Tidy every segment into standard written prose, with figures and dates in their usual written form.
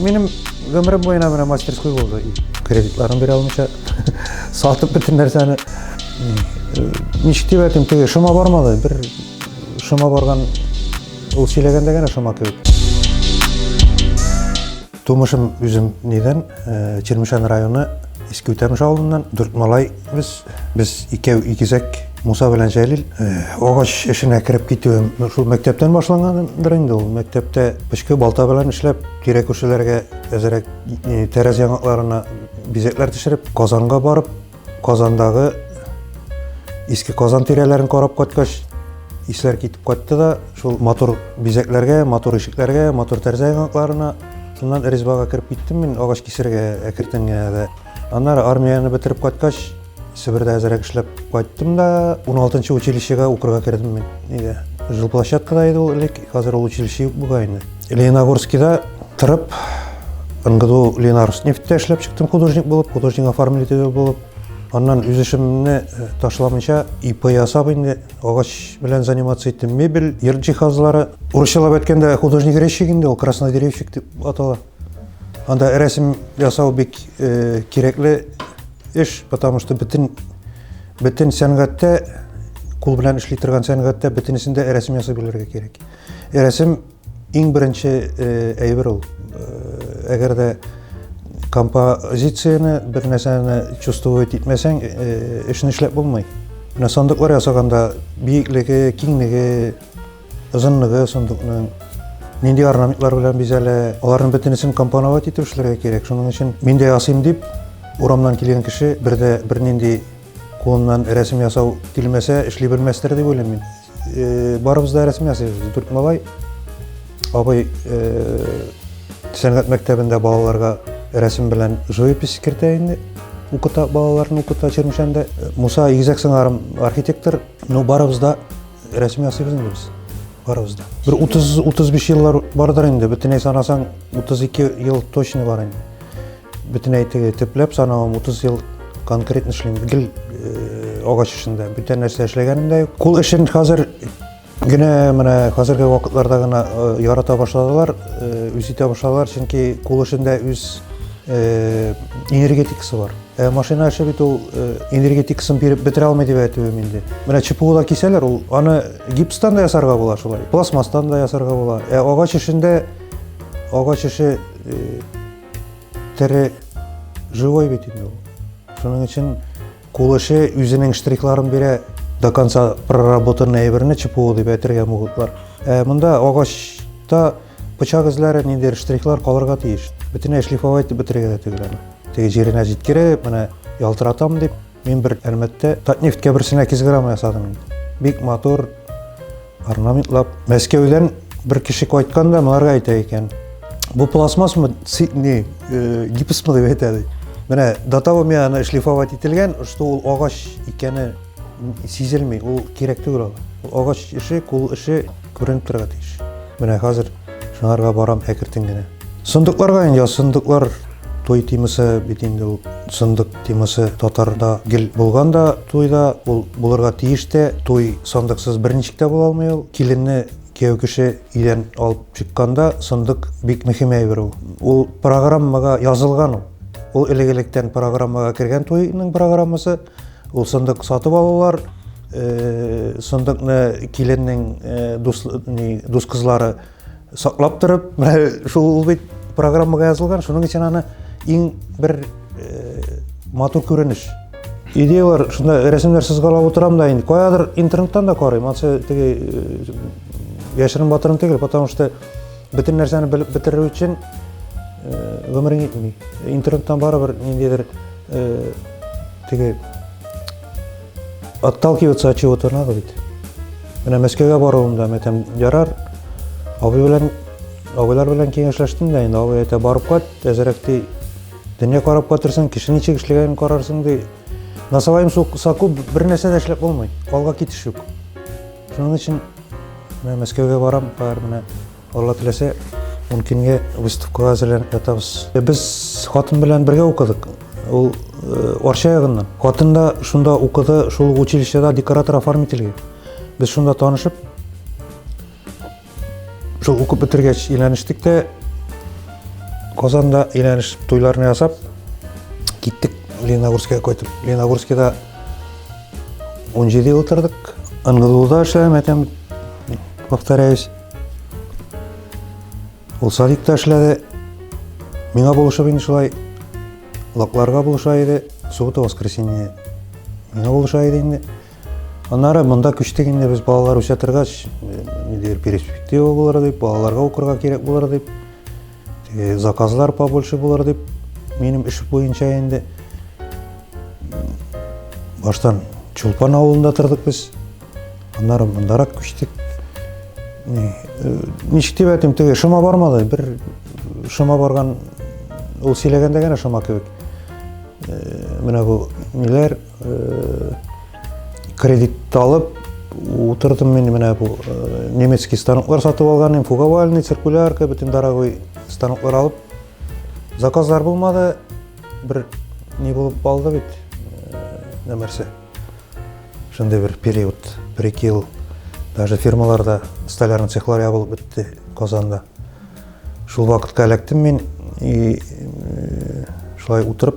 Benim ömrüm boyuna bana мастерской oldu. Kreditlerini bir almışa satıp bütün narsani nişti verdim ki şuma barmadı. Bir şuma bargan ol çilegende gene şuma köp. Tumuşum üzüm neden? Çirmişan rayonu eski Ütemiş avlundan 4 malay biz ikizek Musa bilen Celil oğaç işine kirip gittiğim şu mektepten başlangandır indi ol. Mektepte başka balta bilen işlep direk köşelerge ezerek terez yanaklarına bizekler tişirip Kazan'a barıp Kazan'dağı eski Kazan tirelerini korap kaçkaç işler gitip kaçtı da şu motor bizeklerge, motor ışıklarga, motor terez yanaklarına şundan erizbağa kirip gittim ben oğaç kisirge ekirten de. Anlar armiyani bitirip kaçkaç Sibir'de ezerek işlep kaçtım da 16. училищеге укырга кирдим мен. Неге? Жилплощадкада edi ol элек, hazır ol училище бугайны. Лениногорскийда тұрып, ыңгыду Лениногорскнефтьте эшлеп чыктым художник болуп, художник оформитель болуп. Андан үз ишимни ташламайча ИП ясап инде агач белән заниматься иттим. Мебель, йорт җиһазлары. Урысчалап әйткәндә художник резчик инде ул краснодеревщик дип атала. Анда рәсем ясау бик кирәкле iş, потому что bütün сәнгатьтә кул белән эшли торган сәнгатьтә бөтенесендә рәсем ясап белергә кирәк. Рәсем иң беренче әйбер ул. Әгәр дә композицияны бер нәрсәне чувствовать итмәсәң, эшне эшләп булмый. Менә сандыклар ясаганда биеклеге, киңлеге, озынлыгы сандыкның нинди орнаментлар белән бизәлә, аларның бөтенесен компоновать итеп эшләргә кирәк. Шуның өчен мин дә ясыйм дип Урамнан килгән кеше бер нинди кулыннан рәсем ясау килмәсә, эшли белмәстер дип уйлыйм мин. Барыбыз да рәсем ясыйбыз. 4 малай абый сәнгать мәктәбендә балаларга рәсем белән живопись кертә инде. Укыта балаларны укыта Чирмешәндә. Муса игезәк сыңарым архитектор, ну барыбыз да рәсем ясыйбыз инде без. Барыбыз да. Бер 30-35 еллар бардыр инде. Бөтенәй санасаң 32 ел точно бар инде. Bütün әйтеге төпләп санавым 30 ел конкретно эшлим. Гел агач эшендә бүтән нәрсә эшләгәнем юк. Кул эшен хәзер генә менә хәзерге вакытларда гына ярата башладылар, үз итә башладылар, чөнки кул эшендә үз энергетикасы бар. Машина эше бит ул энергетикасын бетерә алмый дип әйтәм инде. Менә ЧПУда кисәләр, ул аны гипстан да ясарга була шулай. Пластмастан да ясарга була. Агач эшендә агач эше Тәрі живой бит инде ул. Шуның өчен кул эше үзенең штрихларын бирә, до конца проработанный әйберне ЧПУ дип әйтергә мөмкинләр. Монда агачта пычак эзләре ниндидер штрихлар калырга тиеш. Бөтенләй шлифовать бетерергә дә түгел аны. Теге җиренә җиткере, менә ялтыратам дип, мин бер әлмәттә Татнефтькә берсенә 2 грамм ясадым. Бик матур орнаментлап. Мәскәүдән бер кеше кайтканда монарга әйтә икән. Bu plasmas mı, gips mı diye әйтәди. Менә датавы аны шлифовать ителгән, что ул агач икәне сизелми, ул кирәк түгел ул. Агач эше, кул эше күренеп торырга тиеш. Менә хәзер шуңарга барам әкертен генә. Сындыкларга инде сындыклар той темасы бит инде ул сындык темасы татарда гел булганда тойда ул булырга тиеш тә, той сандыксыз берничектә була алмый ул. Киленне Кияу кеше илен алып чыкканда сындык бик мөһим әйбер ул. Ул программага язылган ул. Ул элек-электән программага кергән тойның программасы. Ул сындык сатып алулар, сындыкны киленнең дус кызлары саклап торып, шул бит программага язылган. Шуның өчен аны иң бер матур күренеш. Идеялар шунда рәсемнәр сызгалап утырам да инде. Каядыр интернеттан да карыйм. Аны теге яшерин батырым түгел, потому что бүтән нәрсәне белеп бетерү өчен гомерең итми. Интернеттан барыбер ниндидер теге отталкиваться от чего-то надо бит. Менә Мәскәүгә баруымда мәтәм ярар. Абыйлар белән киңәшләштем дә инде. Абый әйтә барып кайт, әзрәкти дөнья карап кайтырсың, кеше ничек эшләгәнен карарсың ди. На своем соку бер нәрсә дә эшләп булмый. Алга китеш юк. Шуның өчен мен Мәскәүгә барам, менә Алла теләсә, мөмкингә выставкага әзерләнеп ятабыз. Без хатын белән бергә укыдык. Ул Орча ягыннан. Хатын да шунда укыды, шул училищеда декоратор-оформитель. Без шунда танышып, шул укып бетергәч өйләнештек тә Казанда иләнеш туйларны ясап, киттек Леногорскига кайтып. Леногорскида 17 ел утырдык. НГДУда эшләдем, әтәм повторяюсь. Ул садикта эшләде. Миңа булышып инде шулай. Лакларга булыша иде. Суббота, воскресенье. Миңа булыша иде инде. Аннары монда күчтек инде без балалар үсә торгач, перспектива булыр дип, балаларга укырга кирәк булыр дип. Заказлар побольше булыр дип, минем эш буенча инде. Баштан Чулпан авылында тордык без. Аннары мондарак күчтек. Ничек дип әйтим, теге шыма бармады. Бер шыма барган, ул сөйләгәндә генә шыма кебек. Менә бу ниләр кредит алып утырдым мен менә бу немецкий станоклар сатып алган, фуговальный, циркулярка, бөтен дорогой станоклар алып. Заказлар булмады. Бер не булып алды бит. Нәмәрсе. Шундый бер период, 1-2 ел даже фирмаларда столярный цехлар ябылып бетте Казанда. Шул вакытка эләктем мен и шулай утырып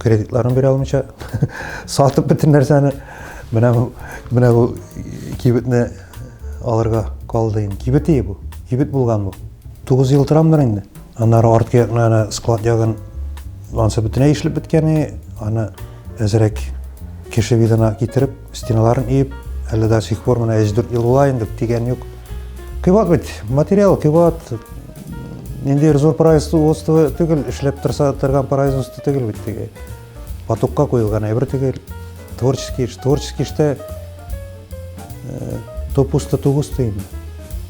кредитларын бере алмыйча сатып бөтен нәрсәне менә бу кибетне алырга калды инде. Кибет бу. Кибет булган бу. 9 ел торамдыр инде. Аннары артка ягына склад ягын ансы бөтенләй эшләп беткәне, аны әзрәк кеше видына китереп, стеналарын иеп, әле дә сих пор менә 4 ел була инде, дигән юк. Кыйбат бит, материал кыйбат. Инде зур производство түгел, эшләп торган производство түгел бит теге. Потокка куелган әйбер түгел. Творческий эштә топуста тугусты инде.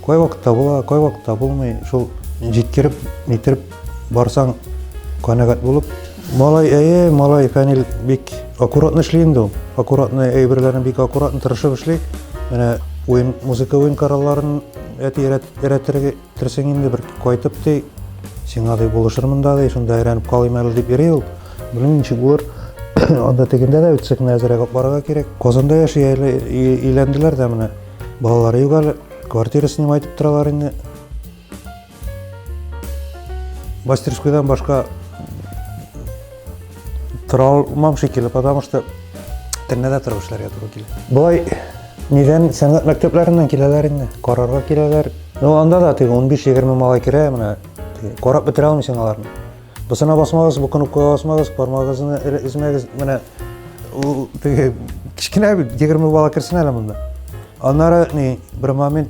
Кай вакытта була, кай вакытта булмый, шул җиткереп, нитереп барсаң канәгать булып, малай Фәнил бик аккуратно эшли инде ул. Аккуратно әйберләрен бик аккуратно тырышып эшли. Менә музыка уен коралларын өйрәтергә тырышың инде бер кайтып ди, сиңа ди булышырмын да ди, шунда өйрәнеп калыйм әле дип йөри ул. Белмим ничек булыр. Анда тегендә дә үтсәк нәзәрәгә барырга кирәк. Казанда яши, өйләнделәр дә менә. Балалары юк әле, квартира снимать итеп торалар инде. Мастерскойдан башка тора алмам шикелле, потому что тәннәдә торып эшләргә туры килә. Болай нидән сәнгать мәктәпләреннән киләләр инде, карарга киләләр. Анда да теге 15-20 малай керә, менә карап бетерә алмыйсың аларны. Бусына басмагыз, бу кнопкага басмагыз, бармагызны измәгез, менә ул теге кичкенә 20 бала керсен әле монда. Аннары бер момент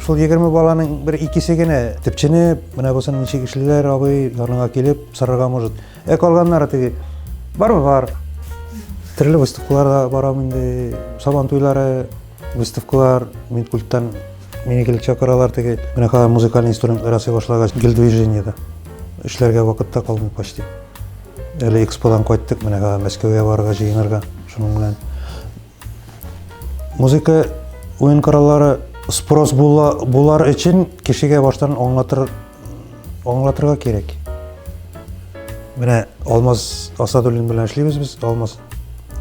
шул 20 баланың бер икесе генә тепченеп, менә бусын ничек эшлиләр, абый янына килеп сарырга может. Калганнары теге бар. Төрле выставкаларда барам инде, сабан туйлары, выставкалар, Минкульттан мине килеп чакыралар теге. Менә хәзер музыкаль инструментлар ясый башлагач, гильдвижениедә эшләргә вакытта калмый почти. Әле эксподан кайттык, менә хәзер Мәскәүгә барырга җыенырга, шуның белән. Музыка уен кораллары спрос булар өчен кешегә баштан аңлатырга кирәк. Менә Алмаз Асадуллин белән эшлибез без. Алмаз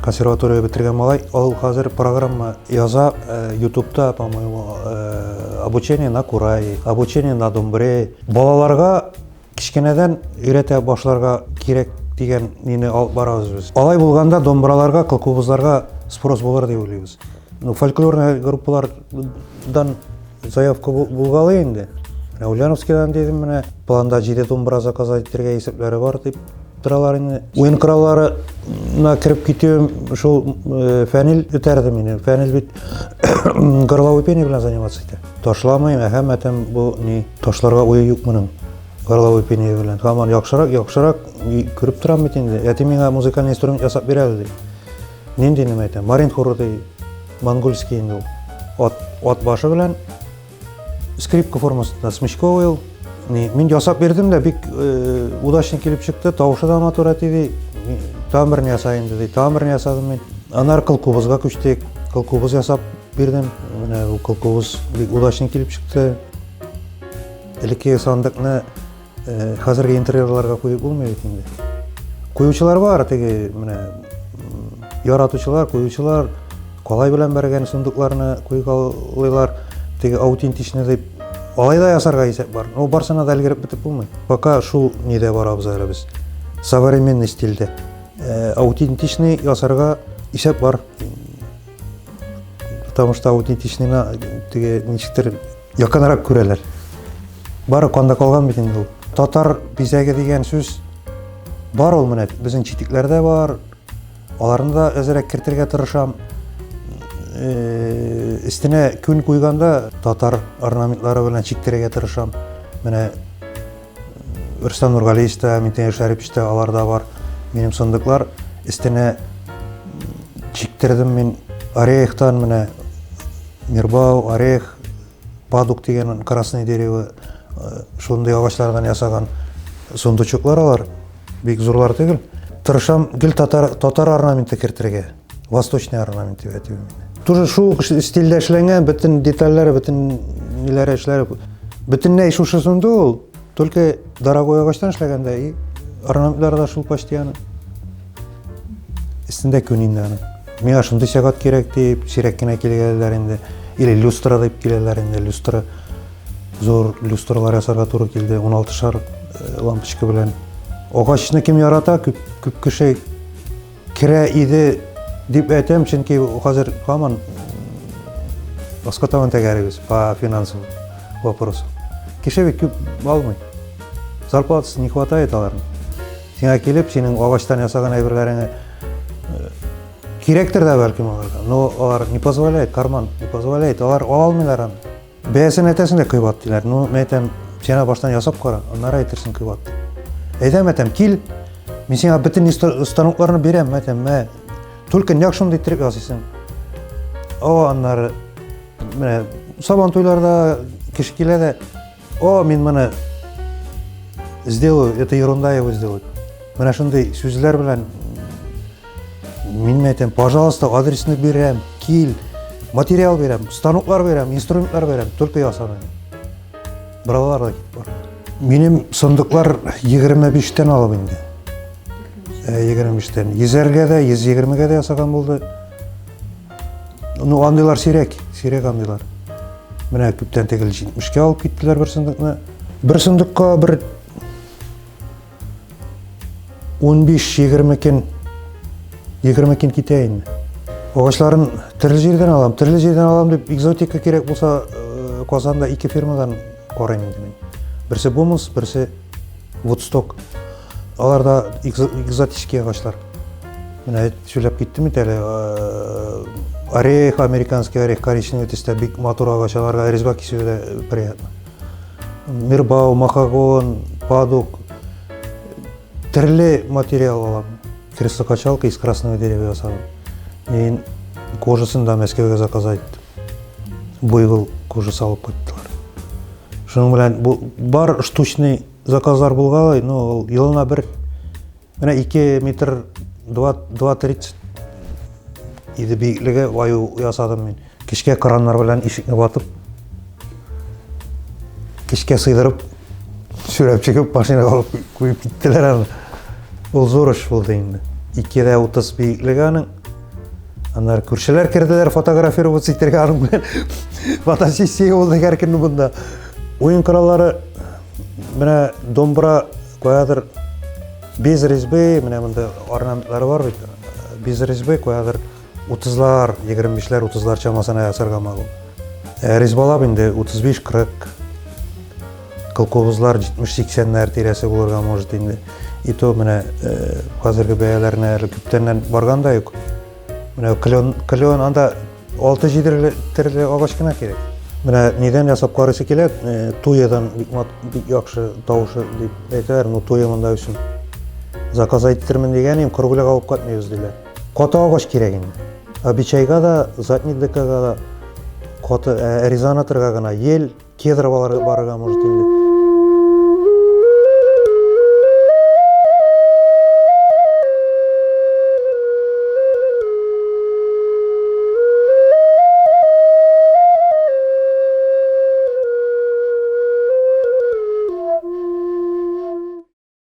консерватория бетергән малай. Ул хәзер программа яза YouTube'та, по-моему, обучение на курай, обучение на домбре. Балаларга кичкенәдән өйрәтә башларга кирәк дигән нине алып барабыз без. Алай булганда домбраларга, кылкубызларга спрос булыр дип уйлыйбыз. Фольклорный группалардан заявка булгалы инде. Ульяновскидан дедим, менә планда 7 домбра заказать итәргә исәпләре бар дип торалар инде. Уен коралларына кирип китүем, шул Фәнил үтәрде мине. Фәнил бит горловой пение белән заниматься итә. Ташламыйм, һәммәтем бу ташларга уе юк моның. Горловой пение белән. Һаман яхшырак күреп торам бит инде. Әти миңа музыкаль инструмент ясап бирә ди. Нинди нема әйтәм? Марин хоры ди. Монгольский инде. От башы белән скрипка формасында смычковый. Мин ясап бирдем дә, бик удачно килеп чыкты. Тавышы да матур әти. Тамырны ясайын ди. Тамырны ясадым мин. Анар кылкубызга күчтек. Кылкубыз ясап бирдем. Менә бу кылкубыз бик удачно килеп чыкты. Элекке сандыкны хәзерге интерьерларга куеп булмый инде. Куючылар бар, теге менә яратучылар, куючылар калай белән бәргән сундукларны куйгалыйлар. Теге аутентичный дип алайда ясарга есеп бар. О барсына да илгереп битип булмай. Пока шул ниде барабыз әле без. Современный стильде. Аутентичный ясарга есеп бар. Потому что аутентичныйна теге ничектер якынрак күрәләр. Бары канда калган бит инде ул. Татар бизәге дигән сүз бар ул менә безнең читекләрдә бар. Аларны да әзрәк кертергә тырышам. Истенә күн куйганда татар орнаментлары белән чиктерергә тырышам. Менә Рөстәм Нургалиев та, Минтимер Шәрипович та аларда бар. Минем сындыклар истенә чиктердем мин орехтан менә Мирбау, орех, падук дигән красный дерево шундый агачлардан ясаган сундучуклар алар. Бик зурлар түгел. Тырышам гел татар орнаменты кертергә. Восточный орнамент дип әйтәм. Тоже шул стильдә эшләнгән, бөтен детальләре, бөтен ниләре эшләре. Бөтенләй шушысында ул, только дорогой агачтан эшләгәндә, и орнаментлар да шул почти аны. Истендә күн инде аны. Миңа шундый сәгать кирәк дип, сирәк кенә килгәннәр инде. Или люстра дип киләләр инде, люстра. Зур люстралар ясарга туры килде, 16 шар лампочка белән. Агачны кем ярата, күп кеше керә иде дип әйтәм, чөнки хәзер һаман аскатавын тәгәрибез по финансовым вопросу. Кеше бит күп алмый. Зарплатасы не хватает аларның. Сиңа килеп, синең агачтан ясаган әйберләреңә кирәктер дә бәлкем аларга. Но алар не позволяет, карман не позволяет. Алар ала алмыйлар аны. Бәясен әйтәсен дә кыйбат диләр. Ну, мен әйтәм, сиңа баштан ясап кара, аннары әйтерсең кыйбат. Әйтәм, кил, мин сиңа бөтен станокларны бирәм, әйтәм, только няк шундый иттереп ясыйсың. Аннары менә сабан туйларда кеше килә дә, мин моны сделаю, это ерунда его сделать. Менә шундый сүзләр белән мин әйтәм, пожалуйста, адресны бирәм, кил, материал бирәм, станоклар бирәм, инструментлар бирәм, только ясаны. Бралар да китеп бар. Минем сындыклар 25-тән алып инде. 25-тән. 100-гә дә, 120-гә дә ясаган булды. Ну, андыйлар сирәк андыйлар. Менә күптән тегел 70-кә алып киттеләр бер сындыкны. Бер сындыкка бер 15-20 кен китә инде. Агачларын төрле җирдән алам дип, экзотика кирәк булса, Казанда 2 фирмадан карыйм инде мин. Берсе Бумус, берсе Woodstock. Алар да экзотический агачлар. Менә сөйләп киттем бит әле. Орех, американский орех, коричневый төстә бик матур агачларга резьба кисүе дә приятно. Мирбау, махагон, падук, төрле материал алам. Кресло-качалка из красного дерева ясаган. Мен кожасын да Мәскәүгә заказать. Буйвол кожасы алып кайттылар. Шуның белән бар штучный заказлар булгалай, но елына бер менә 2 метр 2.30 иде биеклеге аю ясадым мин. Кичкә краннар белән ишекне батып, кичкә сыйдырып, сүрәп чыгып, машинага алып куеп киттеләр аны. Ул зур эш булды инде. 2.30 биеклеге аның. Аннары күршеләр керделәр фотографировать итәргә аның белән. Фотосессия булды һәркемне бунда. Уен кораллары менә домбра куядыр без резьбы, менә монда орнаментлары бар бит. Без резьбы куядыр 30-лар, 25-ләр, 30-лар чамасына ясарга магыл. Резьбалап инде 35-40, кылкобызлар 70-80-ләр тирәсе булырга может инде. И то менә хәзерге бәяләренә күптәннән барган да юк. Менә клеон анда 6-7 төрле агач кына кирәк. Менә нидән ясап карыйсы килә, туядан бик яхшы тавышы дип әйтәләр, но туя монда өчен заказ иттермен дигәнем, кыргылык алып кайтмыйбыз диләр. Каты агач кирәк инде. Обичайга да, задник-декага да, каты резонаторга гына, ел, кедр барырга может инде.